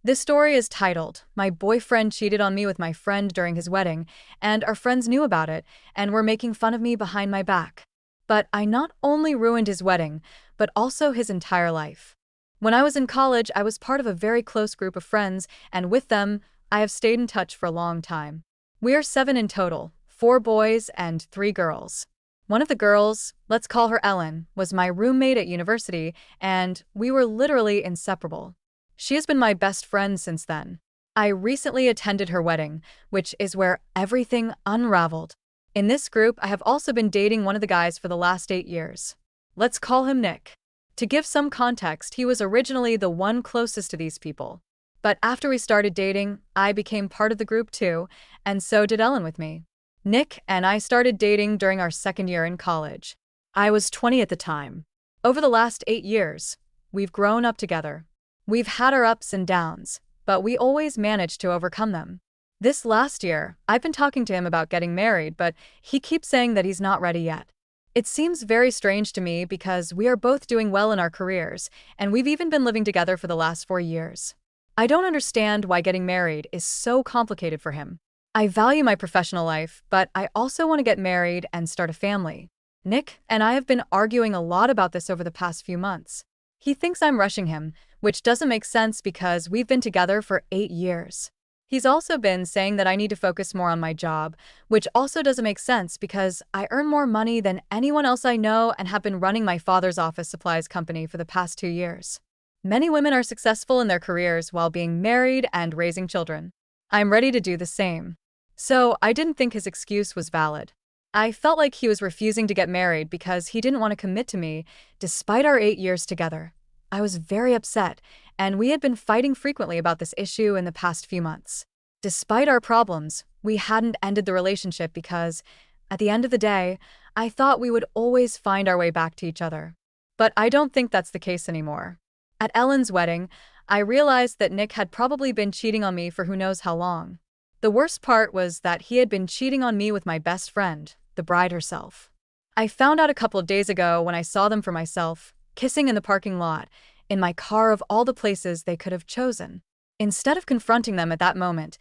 This story is titled, "My Boyfriend Cheated on Me with My Friend During His Wedding, and Our Friends Knew About It and Were Making Fun of Me Behind My Back. But I not only ruined his wedding, but also his entire life." When I was in college, I was part of a very close group of friends, and with them, I have stayed in touch for a long time. We are 7 in total, 4 boys and 3 girls. One of the girls, let's call her Ellen, was my roommate at university, and we were literally inseparable. She has been my best friend since then. I recently attended her wedding, which is where everything unraveled. In this group, I have also been dating one of the guys for the last 8 years. Let's call him Nick. To give some context, he was originally the one closest to these people. But after we started dating, I became part of the group too, and so did Ellen with me. Nick and I started dating during our second year in college. I was 20 at the time. Over the last 8 years, we've grown up together. We've had our ups and downs, but we always managed to overcome them. This last year, I've been talking to him about getting married, but he keeps saying that he's not ready yet. It seems very strange to me because we are both doing well in our careers, and we've even been living together for the last 4 years. I don't understand why getting married is so complicated for him. I value my professional life, but I also want to get married and start a family. Nick and I have been arguing a lot about this over the past few months. He thinks I'm rushing him, which doesn't make sense because we've been together for 8 years. He's also been saying that I need to focus more on my job, which also doesn't make sense because I earn more money than anyone else I know and have been running my father's office supplies company for the past 2 years. Many women are successful in their careers while being married and raising children. I'm ready to do the same. So I didn't think his excuse was valid. I felt like he was refusing to get married because he didn't want to commit to me, despite our 8 years together. I was very upset, and we had been fighting frequently about this issue in the past few months. Despite our problems, we hadn't ended the relationship because, at the end of the day, I thought we would always find our way back to each other. But I don't think that's the case anymore. At Ellen's wedding, I realized that Nick had probably been cheating on me for who knows how long. The worst part was that he had been cheating on me with my best friend, the bride herself. I found out a couple of days ago when I saw them for myself, kissing in the parking lot, in my car of all the places they could have chosen. Instead of confronting them at that moment,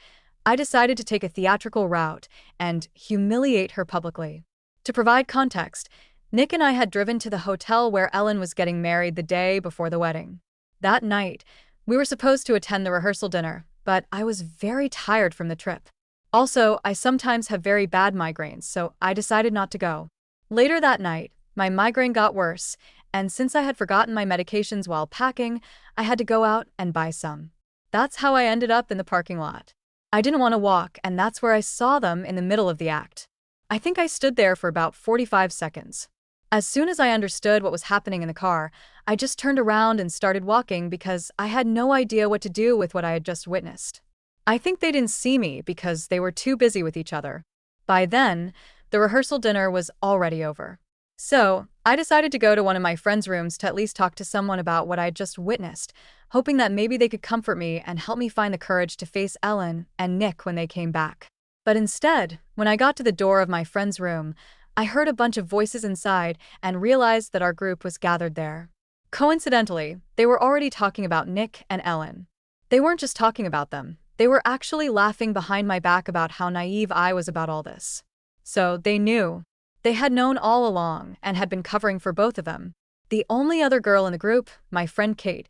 I decided to take a theatrical route and humiliate her publicly. To provide context, Nick and I had driven to the hotel where Ellen was getting married the day before the wedding. That night, we were supposed to attend the rehearsal dinner, but I was very tired from the trip. Also, I sometimes have very bad migraines, so I decided not to go. Later that night, my migraine got worse, and since I had forgotten my medications while packing, I had to go out and buy some. That's how I ended up in the parking lot. I didn't want to walk, and that's where I saw them in the middle of the act. I think I stood there for about 45 seconds. As soon as I understood what was happening in the car, I just turned around and started walking because I had no idea what to do with what I had just witnessed. I think they didn't see me because they were too busy with each other. By then, the rehearsal dinner was already over. So, I decided to go to one of my friends' rooms to at least talk to someone about what I had just witnessed, hoping that maybe they could comfort me and help me find the courage to face Ellen and Nick when they came back. But instead, when I got to the door of my friend's room, I heard a bunch of voices inside and realized that our group was gathered there. Coincidentally, they were already talking about Nick and Ellen. They weren't just talking about them, they were actually laughing behind my back about how naive I was about all this. So they knew. They had known all along and had been covering for both of them. The only other girl in the group, my friend Kate,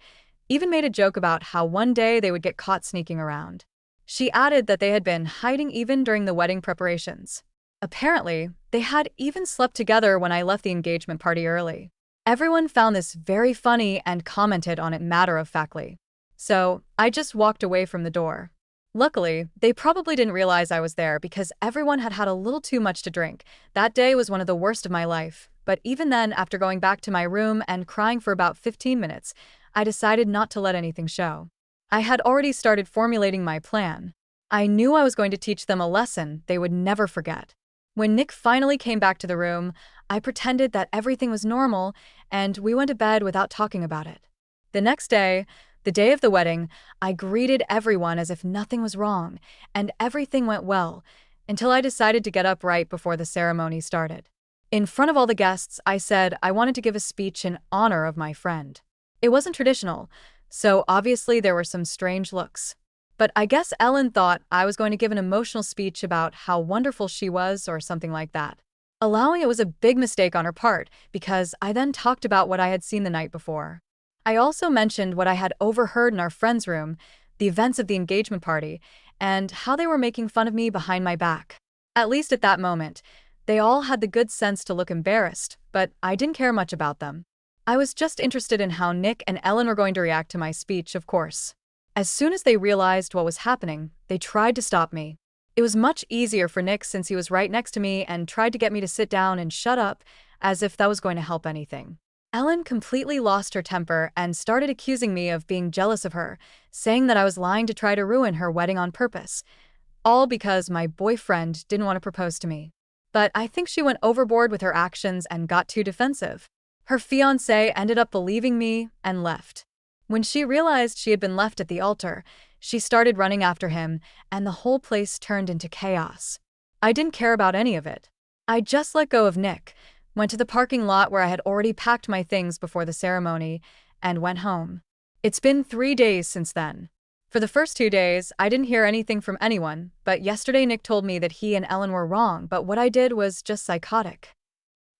even made a joke about how one day they would get caught sneaking around. She added that they had been hiding even during the wedding preparations. Apparently, they had even slept together when I left the engagement party early. Everyone found this very funny and commented on it matter-of-factly. So, I just walked away from the door. Luckily, they probably didn't realize I was there because everyone had had a little too much to drink. That day was one of the worst of my life, but even then, after going back to my room and crying for about 15 minutes, I decided not to let anything show. I had already started formulating my plan. I knew I was going to teach them a lesson they would never forget. When Nick finally came back to the room, I pretended that everything was normal, and we went to bed without talking about it. The next day, the day of the wedding, I greeted everyone as if nothing was wrong, and everything went well, until I decided to get up right before the ceremony started. In front of all the guests, I said I wanted to give a speech in honor of my friend. It wasn't traditional, So obviously there were some strange looks. But I guess Ellen thought I was going to give an emotional speech about how wonderful she was or something like that. Allowing it was a big mistake on her part because I then talked about what I had seen the night before. I also mentioned what I had overheard in our friend's room, the events of the engagement party, and how they were making fun of me behind my back. At least at that moment, they all had the good sense to look embarrassed, but I didn't care much about them. I was just interested in how Nick and Ellen were going to react to my speech, of course. As soon as they realized what was happening, they tried to stop me. It was much easier for Nick since he was right next to me and tried to get me to sit down and shut up, as if that was going to help anything. Ellen completely lost her temper and started accusing me of being jealous of her, saying that I was lying to try to ruin her wedding on purpose, all because my boyfriend didn't want to propose to me. But I think she went overboard with her actions and got too defensive. Her fiancé ended up believing me and left. When she realized she had been left at the altar, she started running after him, and the whole place turned into chaos. I didn't care about any of it. I just let go of Nick, went to the parking lot where I had already packed my things before the ceremony, and went home. It's been 3 days since then. For the first 2 days, I didn't hear anything from anyone, but yesterday Nick told me that he and Ellen were wrong, but what I did was just psychotic.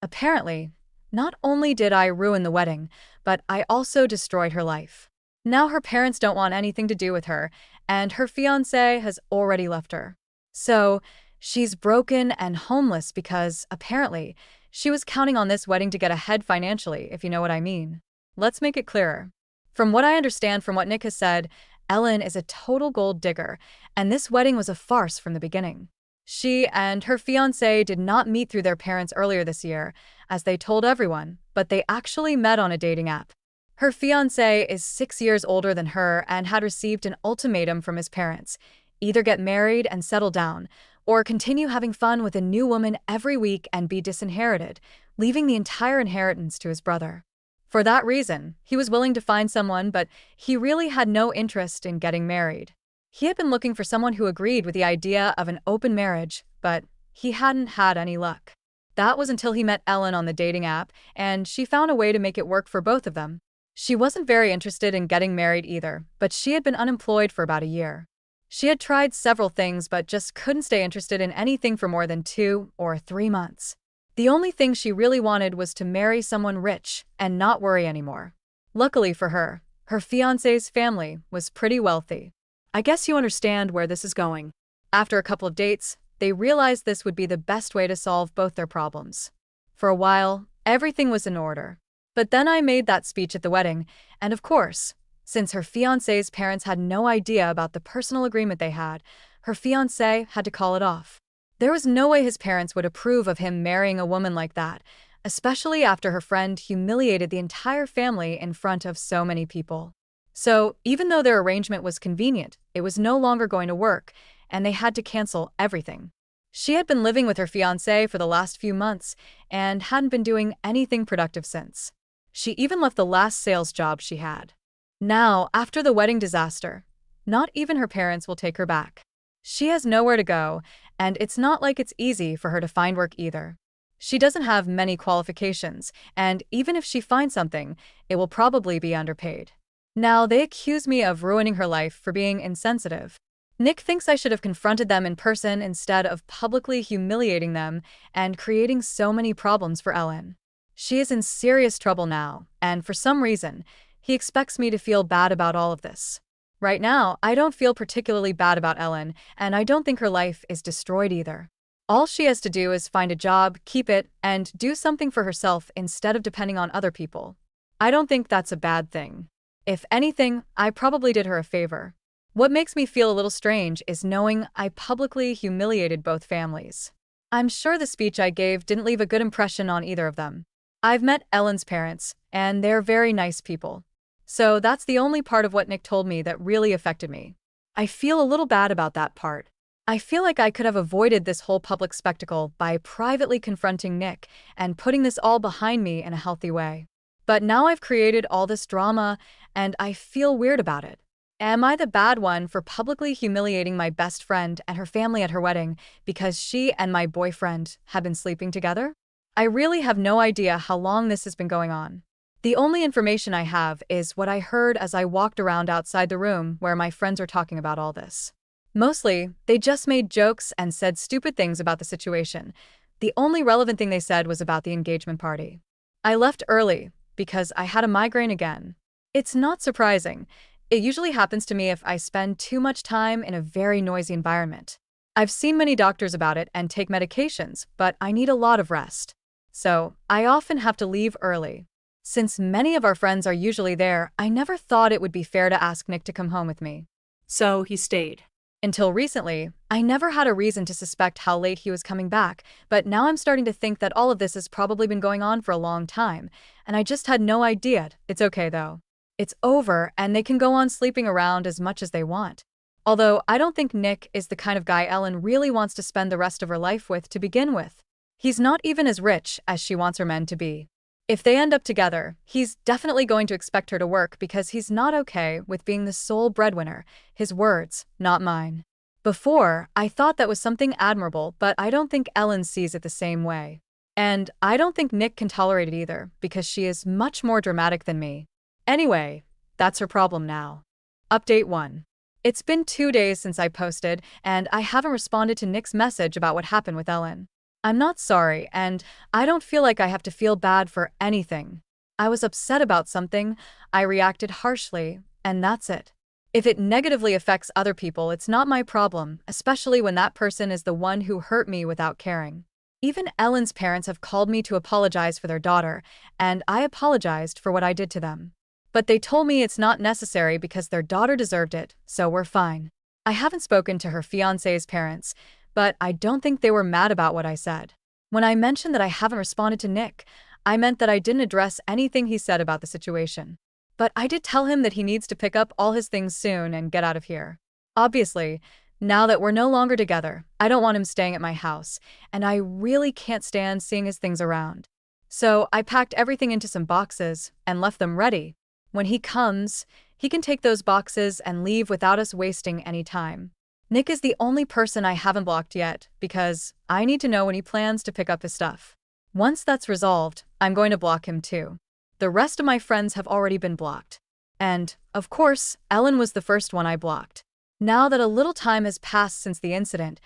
Apparently, not only did I ruin the wedding, but I also destroyed her life. Now her parents don't want anything to do with her, and her fiancé has already left her. So, she's broken and homeless because, apparently, she was counting on this wedding to get ahead financially, if you know what I mean. Let's make it clearer. From what I understand from what Nick has said, Ellen is a total gold digger, and this wedding was a farce from the beginning. She and her fiancé did not meet through their parents earlier this year, as they told everyone, but they actually met on a dating app. Her fiancé is 6 years older than her and had received an ultimatum from his parents: either get married and settle down, or continue having fun with a new woman every week and be disinherited, leaving the entire inheritance to his brother. For that reason, he was willing to find someone, but he really had no interest in getting married. He had been looking for someone who agreed with the idea of an open marriage, but he hadn't had any luck. That was until he met Ellen on the dating app, and she found a way to make it work for both of them. She wasn't very interested in getting married either, but she had been unemployed for about a year. She had tried several things but just couldn't stay interested in anything for more than 2 or 3 months. The only thing she really wanted was to marry someone rich and not worry anymore. Luckily for her, her fiancé's family was pretty wealthy. I guess you understand where this is going. After a couple of dates, they realized this would be the best way to solve both their problems. For a while, everything was in order. But then I made that speech at the wedding, and of course, since her fiancé's parents had no idea about the personal agreement they had, her fiancé had to call it off. There was no way his parents would approve of him marrying a woman like that, especially after her friend humiliated the entire family in front of so many people. So, even though their arrangement was convenient, it was no longer going to work, and they had to cancel everything. She had been living with her fiancé for the last few months and hadn't been doing anything productive since. She even left the last sales job she had. Now, after the wedding disaster, not even her parents will take her back. She has nowhere to go, and it's not like it's easy for her to find work either. She doesn't have many qualifications, and even if she finds something, it will probably be underpaid. Now, they accuse me of ruining her life for being insensitive. Nick thinks I should have confronted them in person instead of publicly humiliating them and creating so many problems for Ellen. She is in serious trouble now, and for some reason, he expects me to feel bad about all of this. Right now, I don't feel particularly bad about Ellen, and I don't think her life is destroyed either. All she has to do is find a job, keep it, and do something for herself instead of depending on other people. I don't think that's a bad thing. If anything, I probably did her a favor. What makes me feel a little strange is knowing I publicly humiliated both families. I'm sure the speech I gave didn't leave a good impression on either of them. I've met Ellen's parents, and they're very nice people. So that's the only part of what Nick told me that really affected me. I feel a little bad about that part. I feel like I could have avoided this whole public spectacle by privately confronting Nick and putting this all behind me in a healthy way. But now I've created all this drama, and I feel weird about it. Am I the bad one for publicly humiliating my best friend and her family at her wedding because she and my boyfriend have been sleeping together? I really have no idea how long this has been going on. The only information I have is what I heard as I walked around outside the room where my friends are talking about all this. Mostly, they just made jokes and said stupid things about the situation. The only relevant thing they said was about the engagement party. I left early because I had a migraine again. It's not surprising. It usually happens to me if I spend too much time in a very noisy environment. I've seen many doctors about it and take medications, but I need a lot of rest. So, I often have to leave early. Since many of our friends are usually there, I never thought it would be fair to ask Nick to come home with me. So he stayed. Until recently, I never had a reason to suspect how late he was coming back, but now I'm starting to think that all of this has probably been going on for a long time, and I just had no idea. It's okay though. It's over, and they can go on sleeping around as much as they want. Although I don't think Nick is the kind of guy Ellen really wants to spend the rest of her life with to begin with. He's not even as rich as she wants her men to be. If they end up together, he's definitely going to expect her to work because he's not okay with being the sole breadwinner. His words, not mine. Before, I thought that was something admirable, but I don't think Ellen sees it the same way. And I don't think Nick can tolerate it either, because she is much more dramatic than me. Anyway, that's her problem now. Update 1. It's been 2 days since I posted, and I haven't responded to Nick's message about what happened with Ellen. I'm not sorry, and I don't feel like I have to feel bad for anything. I was upset about something, I reacted harshly, and that's it. If it negatively affects other people, it's not my problem, especially when that person is the one who hurt me without caring. Even Ellen's parents have called me to apologize for their daughter, and I apologized for what I did to them. But they told me it's not necessary because their daughter deserved it, so we're fine. I haven't spoken to her fiancé's parents, but I don't think they were mad about what I said. When I mentioned that I haven't responded to Nick, I meant that I didn't address anything he said about the situation. But I did tell him that he needs to pick up all his things soon and get out of here. Obviously, now that we're no longer together, I don't want him staying at my house, and I really can't stand seeing his things around. So I packed everything into some boxes and left them ready. When he comes, he can take those boxes and leave without us wasting any time. Nick is the only person I haven't blocked yet, because I need to know when he plans to pick up his stuff. Once that's resolved, I'm going to block him too. The rest of my friends have already been blocked. And, of course, Ellen was the first one I blocked. Now that a little time has passed since the incident,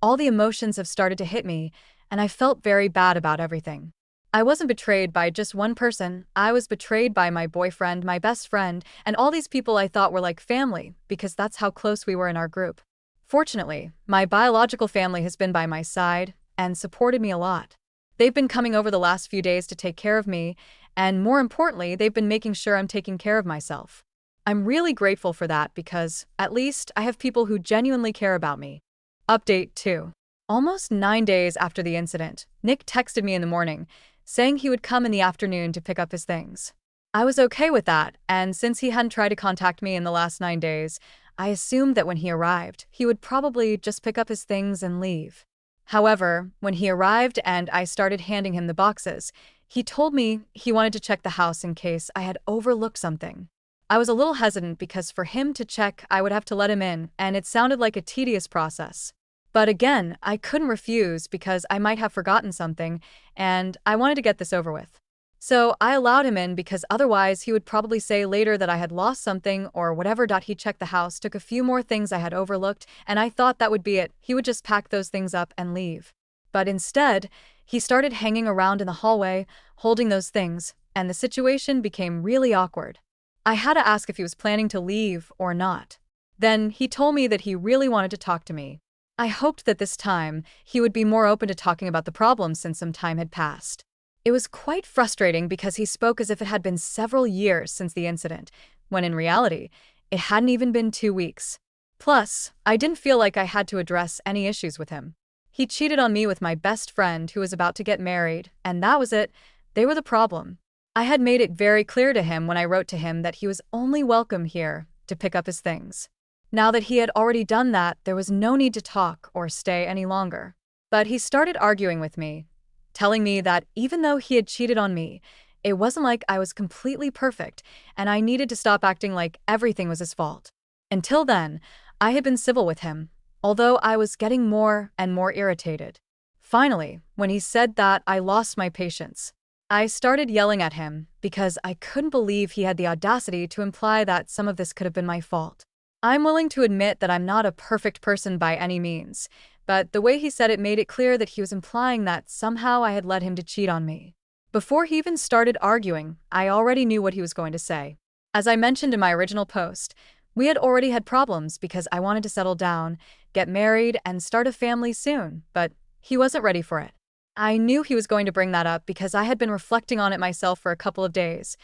all the emotions have started to hit me, and I felt very bad about everything. I wasn't betrayed by just one person, I was betrayed by my boyfriend, my best friend, and all these people I thought were like family, because that's how close we were in our group. Fortunately, my biological family has been by my side and supported me a lot. They've been coming over the last few days to take care of me, and more importantly, they've been making sure I'm taking care of myself. I'm really grateful for that because, at least, I have people who genuinely care about me. Update 2. Almost 9 days after the incident, Nick texted me in the morning, saying he would come in the afternoon to pick up his things. I was okay with that, and since he hadn't tried to contact me in the last 9 days, I assumed that when he arrived, he would probably just pick up his things and leave. However, when he arrived and I started handing him the boxes, he told me he wanted to check the house in case I had overlooked something. I was a little hesitant because for him to check, I would have to let him in, and it sounded like a tedious process. But again, I couldn't refuse because I might have forgotten something, and I wanted to get this over with. So I allowed him in because otherwise he would probably say later that I had lost something or whatever. He checked the house, took a few more things I had overlooked, and I thought that would be it. He would just pack those things up and leave. But instead, he started hanging around in the hallway, holding those things, and the situation became really awkward. I had to ask if he was planning to leave or not. Then he told me that he really wanted to talk to me. I hoped that this time he would be more open to talking about the problem since some time had passed. It was quite frustrating because he spoke as if it had been several years since the incident, when in reality, it hadn't even been 2 weeks. Plus, I didn't feel like I had to address any issues with him. He cheated on me with my best friend who was about to get married, and that was it. They were the problem. I had made it very clear to him when I wrote to him that he was only welcome here to pick up his things. Now that he had already done that, there was no need to talk or stay any longer. But he started arguing with me, telling me that even though he had cheated on me, it wasn't like I was completely perfect, and I needed to stop acting like everything was his fault. Until then, I had been civil with him, although I was getting more and more irritated. Finally, when he said that, I lost my patience. I started yelling at him because I couldn't believe he had the audacity to imply that some of this could have been my fault. I'm willing to admit that I'm not a perfect person by any means, but the way he said it made it clear that he was implying that somehow I had led him to cheat on me. Before he even started arguing, I already knew what he was going to say. As I mentioned in my original post, we had already had problems because I wanted to settle down, get married, and start a family soon, but he wasn't ready for it. I knew he was going to bring that up because I had been reflecting on it myself for a couple of days,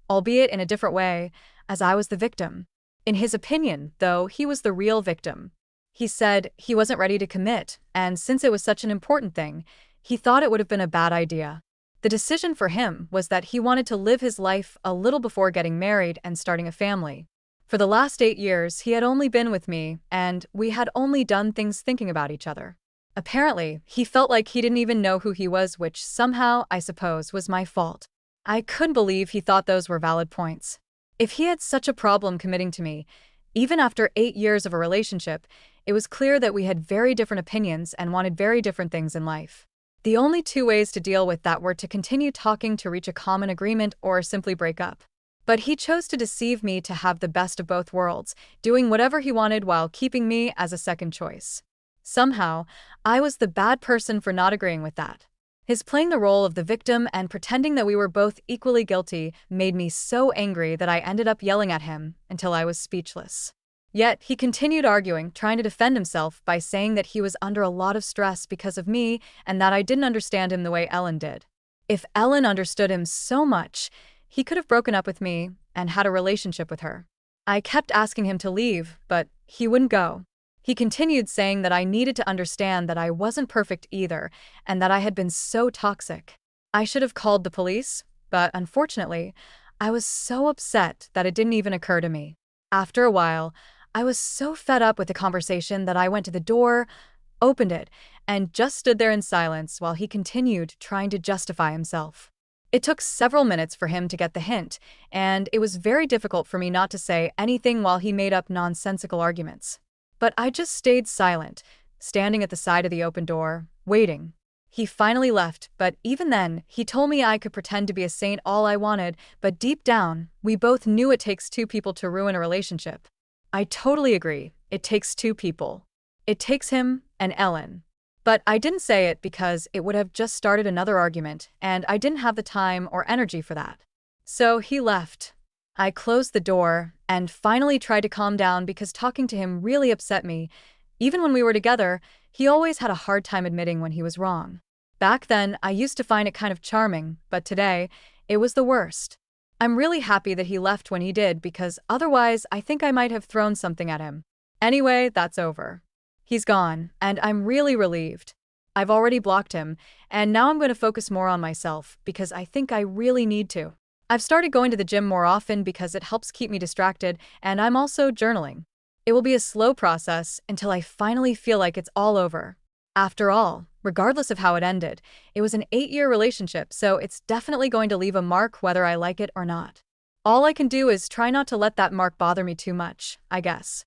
albeit in a different way, as I was the victim. In his opinion, though, he was the real victim. He said he wasn't ready to commit, and since it was such an important thing, he thought it would have been a bad idea. The decision for him was that he wanted to live his life a little before getting married and starting a family. For the last 8 years, he had only been with me, and we had only done things thinking about each other. Apparently, he felt like he didn't even know who he was, which somehow, I suppose, was my fault. I couldn't believe he thought those were valid points. If he had such a problem committing to me, even after 8 years of a relationship, it was clear that we had very different opinions and wanted very different things in life. The only two ways to deal with that were to continue talking to reach a common agreement or simply break up. But he chose to deceive me to have the best of both worlds, doing whatever he wanted while keeping me as a second choice. Somehow, I was the bad person for not agreeing with that. His playing the role of the victim and pretending that we were both equally guilty made me so angry that I ended up yelling at him until I was speechless. Yet, he continued arguing, trying to defend himself by saying that he was under a lot of stress because of me and that I didn't understand him the way Ellen did. If Ellen understood him so much, he could have broken up with me and had a relationship with her. I kept asking him to leave, but he wouldn't go. He continued saying that I needed to understand that I wasn't perfect either, and that I had been so toxic. I should have called the police, but unfortunately, I was so upset that it didn't even occur to me. After a while, I was so fed up with the conversation that I went to the door, opened it, and just stood there in silence while he continued trying to justify himself. It took several minutes for him to get the hint, and it was very difficult for me not to say anything while he made up nonsensical arguments. But I just stayed silent, standing at the side of the open door, waiting. He finally left, but even then, he told me I could pretend to be a saint all I wanted, but deep down, we both knew it takes two people to ruin a relationship. I totally agree, it takes two people. It takes him and Ellen. But I didn't say it because it would have just started another argument, and I didn't have the time or energy for that. So he left. I closed the door and finally tried to calm down because talking to him really upset me. Even when we were together, he always had a hard time admitting when he was wrong. Back then, I used to find it kind of charming, but today, it was the worst. I'm really happy that he left when he did because otherwise I think I might have thrown something at him. Anyway, that's over. He's gone, and I'm really relieved. I've already blocked him, and now I'm going to focus more on myself because I think I really need to. I've started going to the gym more often because it helps keep me distracted, and I'm also journaling. It will be a slow process until I finally feel like it's all over. After all, regardless of how it ended, it was an 8-year relationship, so it's definitely going to leave a mark whether I like it or not. All I can do is try not to let that mark bother me too much, I guess.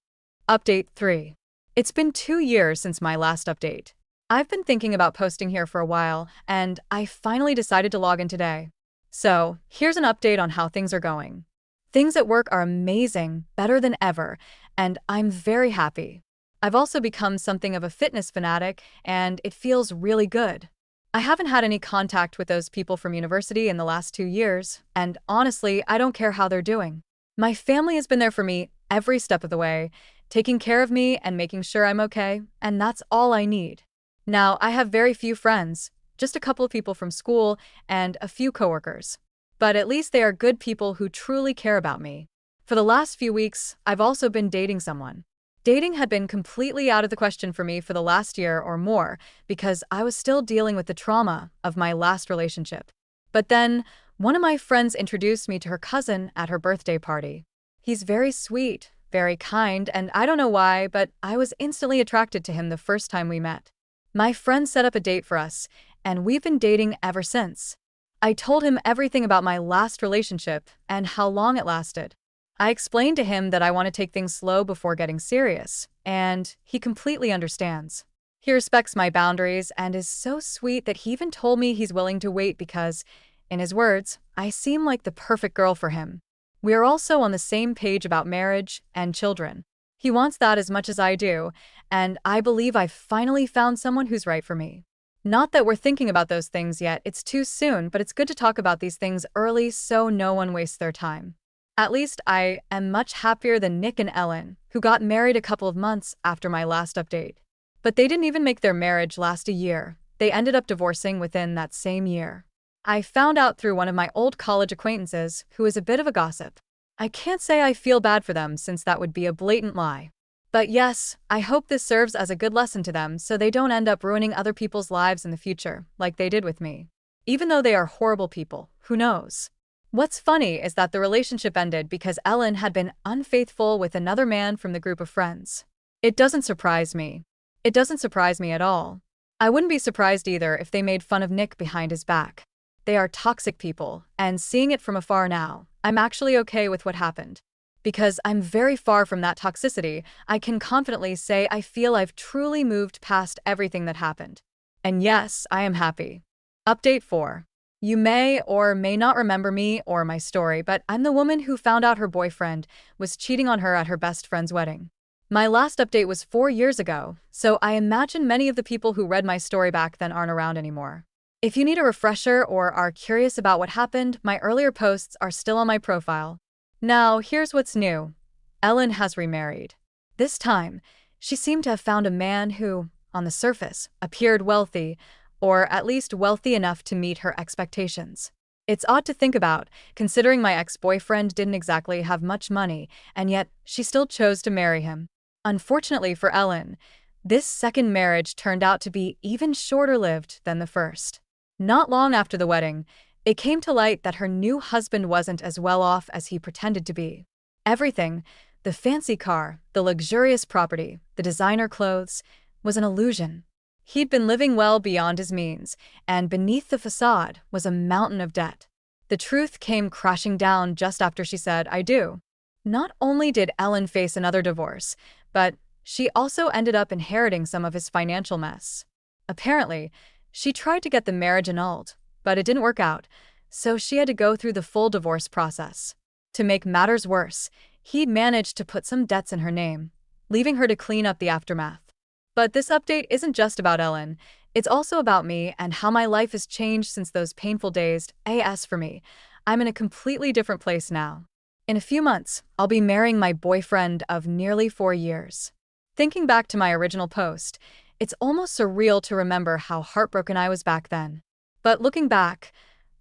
Update 3. It's been 2 years since my last update. I've been thinking about posting here for a while, and I finally decided to log in today. So, here's an update on how things are going. Things at work are amazing, better than ever, and I'm very happy. I've also become something of a fitness fanatic, and it feels really good. I haven't had any contact with those people from university in the last 2 years, and honestly, I don't care how they're doing. My family has been there for me every step of the way, taking care of me and making sure I'm okay, and that's all I need. Now, I have very few friends, just a couple of people from school and a few coworkers. But at least they are good people who truly care about me. For the last few weeks, I've also been dating someone. Dating had been completely out of the question for me for the last year or more because I was still dealing with the trauma of my last relationship. But then, one of my friends introduced me to her cousin at her birthday party. He's very sweet, very kind, and I don't know why, but I was instantly attracted to him the first time we met. My friend set up a date for us, and we've been dating ever since. I told him everything about my last relationship and how long it lasted. I explained to him that I want to take things slow before getting serious, and he completely understands. He respects my boundaries and is so sweet that he even told me he's willing to wait because In his words, I seem like the perfect girl for him. We are also on the same page about marriage and children. He wants that as much as I do, and I believe I've finally found someone who's right for me. Not that we're thinking about those things yet, it's too soon, but it's good to talk about these things early so no one wastes their time. At least I am much happier than Nick and Ellen, who got married a couple of months after my last update. But they didn't even make their marriage last a year. They ended up divorcing within that same year. I found out through one of my old college acquaintances, who is a bit of a gossip. I can't say I feel bad for them since that would be a blatant lie. But yes, I hope this serves as a good lesson to them so they don't end up ruining other people's lives in the future, like they did with me. Even though they are horrible people, who knows? What's funny is that the relationship ended because Ellen had been unfaithful with another man from the group of friends. It doesn't surprise me. It doesn't surprise me at all. I wouldn't be surprised either if they made fun of Nick behind his back. They are toxic people, and seeing it from afar now, I'm actually okay with what happened. Because I'm very far from that toxicity, I can confidently say I feel I've truly moved past everything that happened. And yes, I am happy. Update 4. You may or may not remember me or my story, but I'm the woman who found out her boyfriend was cheating on her at her best friend's wedding. My last update was 4 years ago, so I imagine many of the people who read my story back then aren't around anymore. If you need a refresher or are curious about what happened, my earlier posts are still on my profile. Now, here's what's new. Ellen has remarried. This time, she seemed to have found a man who, on the surface, appeared wealthy, or at least wealthy enough to meet her expectations. It's odd to think about, considering my ex-boyfriend didn't exactly have much money, and yet she still chose to marry him. Unfortunately for Ellen, this second marriage turned out to be even shorter-lived than the first. Not long after the wedding, it came to light that her new husband wasn't as well off as he pretended to be. Everything, the fancy car, the luxurious property, the designer clothes, was an illusion. He'd been living well beyond his means, and beneath the facade was a mountain of debt. The truth came crashing down just after she said, "I do." Not only did Ellen face another divorce, but she also ended up inheriting some of his financial mess. Apparently, she tried to get the marriage annulled, but it didn't work out, so she had to go through the full divorce process. To make matters worse, he'd managed to put some debts in her name, leaving her to clean up the aftermath. But this update isn't just about Ellen, it's also about me and how my life has changed since those painful days. As for me, I'm in a completely different place now. In a few months, I'll be marrying my boyfriend of nearly 4 years. Thinking back to my original post, it's almost surreal to remember how heartbroken I was back then. But looking back,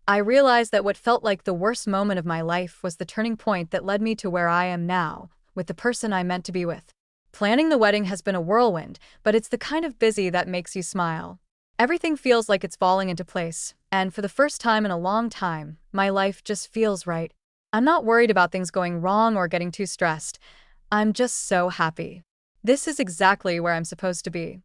I realized that what felt like the worst moment of my life was the turning point that led me to where I am now, with the person I meant to be with. Planning the wedding has been a whirlwind, but it's the kind of busy that makes you smile. Everything feels like it's falling into place, and for the first time in a long time, my life just feels right. I'm not worried about things going wrong or getting too stressed. I'm just so happy. This is exactly where I'm supposed to be.